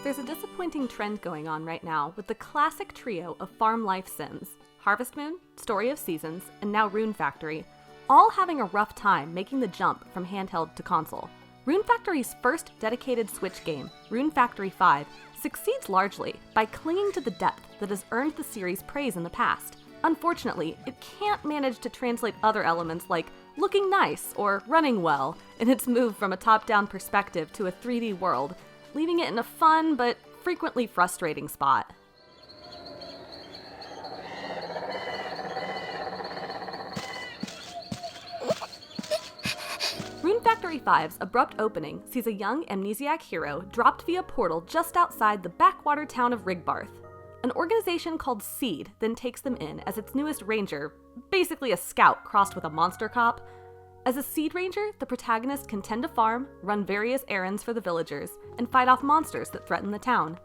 There's a disappointing trend going on right now with the classic trio of farm life sims, Harvest Moon, Story of Seasons, and now Rune Factory, all having a rough time making the jump from handheld to console. Rune Factory's first dedicated Switch game, Rune Factory 5, succeeds largely by clinging to the depth that has earned the series praise in the past. Unfortunately, it can't manage to translate other elements like looking nice or running well in its move from a top-down perspective to a 3D world, leaving it in a fun but frequently frustrating spot. Rune Factory 5's abrupt opening sees a young amnesiac hero dropped via portal just outside the backwater town of Rigbarth. An organization called Seed then takes them in as its newest ranger, basically a scout crossed with a monster cop. As a Seed Ranger, the protagonist can tend to farm, run various errands for the villagers, and fight off monsters that threaten the town.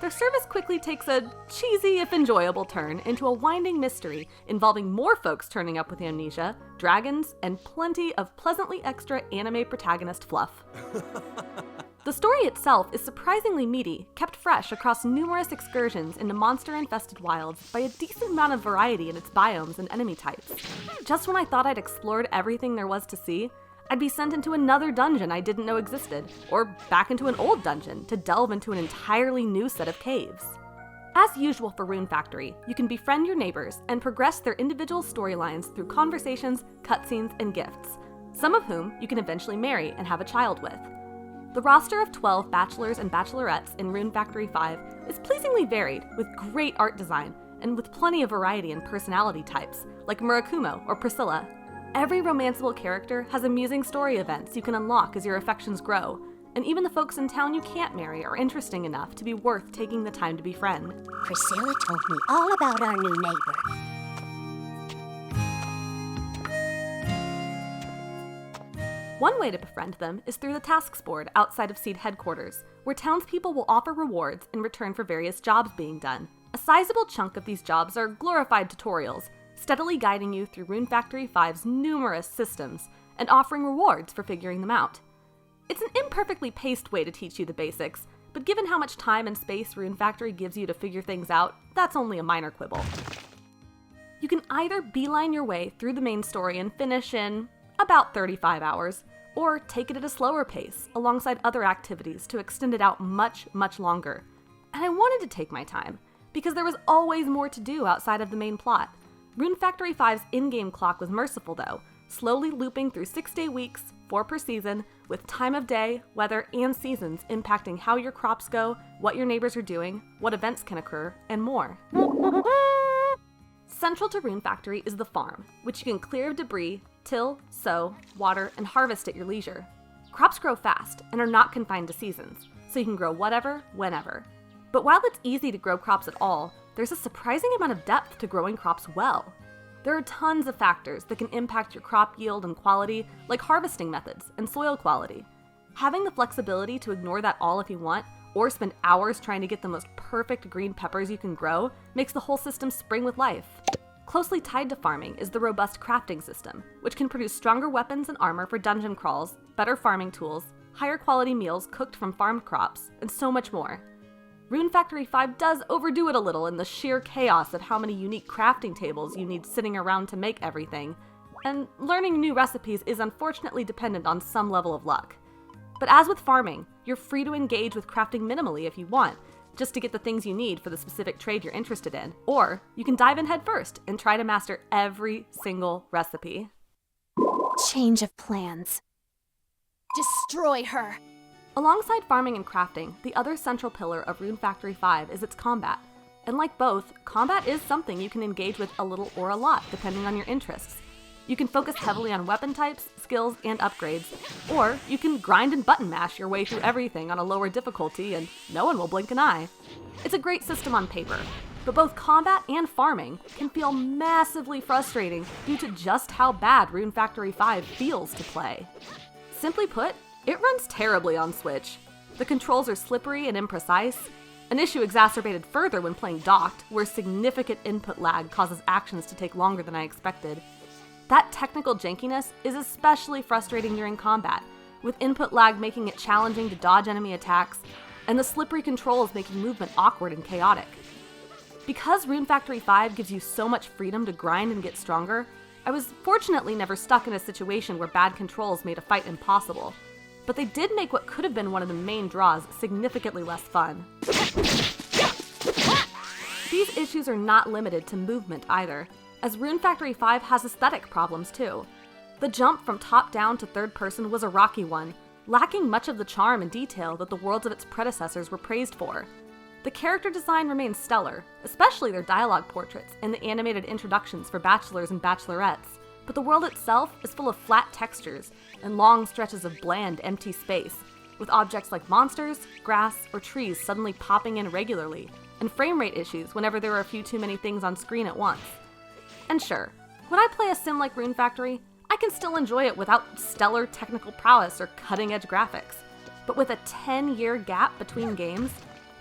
Their service quickly takes a cheesy if enjoyable turn into a winding mystery involving more folks turning up with amnesia, dragons, and plenty of pleasantly extra anime protagonist fluff. The story itself is surprisingly meaty, kept fresh across numerous excursions into monster-infested wilds by a decent amount of variety in its biomes and enemy types. Just when I thought I'd explored everything there was to see, I'd be sent into another dungeon I didn't know existed, or back into an old dungeon to delve into an entirely new set of caves. As usual for Rune Factory, you can befriend your neighbors and progress their individual storylines through conversations, cutscenes, and gifts, some of whom you can eventually marry and have a child with. The roster of 12 bachelors and bachelorettes in Rune Factory 5 is pleasingly varied, with great art design, and with plenty of variety in personality types, like Murakumo or Priscilla. Every romanceable character has amusing story events you can unlock as your affections grow, and even the folks in town you can't marry are interesting enough to be worth taking the time to befriend. Priscilla told me all about our new neighbor. One way to befriend them is through the tasks board outside of Seed headquarters, where townspeople will offer rewards in return for various jobs being done. A sizable chunk of these jobs are glorified tutorials, steadily guiding you through Rune Factory 5's numerous systems and offering rewards for figuring them out. It's an imperfectly paced way to teach you the basics, but given how much time and space Rune Factory gives you to figure things out, that's only a minor quibble. You can either beeline your way through the main story and finish in about 35 hours, or take it at a slower pace alongside other activities to extend it out much, much longer. And I wanted to take my time, because there was always more to do outside of the main plot. Rune Factory 5's in-game clock was merciful though, slowly looping through 6-day weeks, 4 per season, with time of day, weather, and seasons impacting how your crops go, what your neighbors are doing, what events can occur, and more. Central to Rune Factory is the farm, which you can clear of debris, till, sow, water, and harvest at your leisure. Crops grow fast and are not confined to seasons, so you can grow whatever, whenever. But while it's easy to grow crops at all, there's a surprising amount of depth to growing crops well. There are tons of factors that can impact your crop yield and quality, like harvesting methods and soil quality. Having the flexibility to ignore that all if you want, or spend hours trying to get the most perfect green peppers you can grow, makes the whole system spring with life. Closely tied to farming is the robust crafting system, which can produce stronger weapons and armor for dungeon crawls, better farming tools, higher quality meals cooked from farmed crops, and so much more. Rune Factory 5 does overdo it a little in the sheer chaos of how many unique crafting tables you need sitting around to make everything, and learning new recipes is unfortunately dependent on some level of luck. But as with farming, you're free to engage with crafting minimally if you want, just to get the things you need for the specific trade you're interested in, or you can dive in head first and try to master every single recipe. Change of plans. Destroy her. Alongside farming and crafting, the other central pillar of Rune Factory 5 is its combat. And like both, combat is something you can engage with a little or a lot, depending on your interests. You can focus heavily on weapon types, skills, and upgrades, or you can grind and button mash your way through everything on a lower difficulty and no one will blink an eye. It's a great system on paper, but both combat and farming can feel massively frustrating due to just how bad Rune Factory 5 feels to play. Simply put, it runs terribly on Switch. The controls are slippery and imprecise, an issue exacerbated further when playing docked, where significant input lag causes actions to take longer than I expected. That technical jankiness is especially frustrating during combat, with input lag making it challenging to dodge enemy attacks, and the slippery controls making movement awkward and chaotic. Because Rune Factory 5 gives you so much freedom to grind and get stronger, I was fortunately never stuck in a situation where bad controls made a fight impossible. But they did make what could have been one of the main draws significantly less fun. These issues are not limited to movement either, as Rune Factory 5 has aesthetic problems too. The jump from top down to third person was a rocky one, lacking much of the charm and detail that the worlds of its predecessors were praised for. The character design remains stellar, especially their dialogue portraits and the animated introductions for bachelors and bachelorettes, but the world itself is full of flat textures and long stretches of bland, empty space, with objects like monsters, grass, or trees suddenly popping in regularly, and frame rate issues whenever there are a few too many things on screen at once. And sure, when I play a sim like Rune Factory, I can still enjoy it without stellar technical prowess or cutting-edge graphics. But with a 10-year gap between games,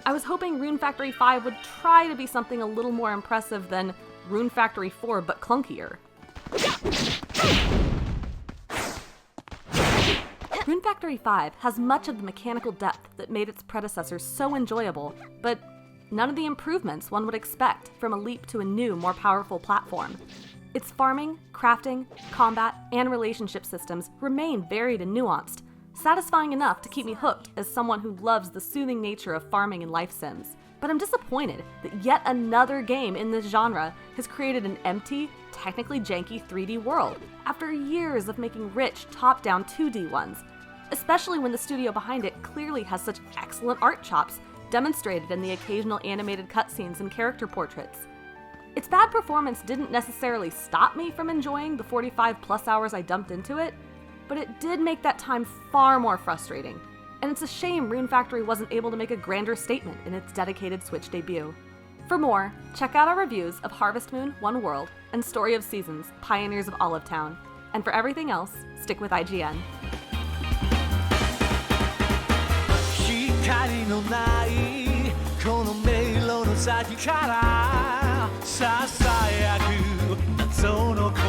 I was hoping Rune Factory 5 would try to be something a little more impressive than Rune Factory 4 but clunkier. Rune Factory 5 has much of the mechanical depth that made its predecessors so enjoyable, but none of the improvements one would expect from a leap to a new, more powerful platform. Its farming, crafting, combat, and relationship systems remain varied and nuanced, satisfying enough to keep me hooked as someone who loves the soothing nature of farming and life sims. But I'm disappointed that yet another game in this genre has created an empty, technically janky 3D world after years of making rich, top-down 2D ones, especially when the studio behind it clearly has such excellent art chops demonstrated in the occasional animated cutscenes and character portraits. Its bad performance didn't necessarily stop me from enjoying the 45+ hours I dumped into it, but it did make that time far more frustrating, and it's a shame Rune Factory wasn't able to make a grander statement in its dedicated Switch debut. For more, check out our reviews of Harvest Moon: One World and Story of Seasons: Pioneers of Olive Town, and for everything else, stick with IGN. 光のないこの迷路の先からささやく謎の声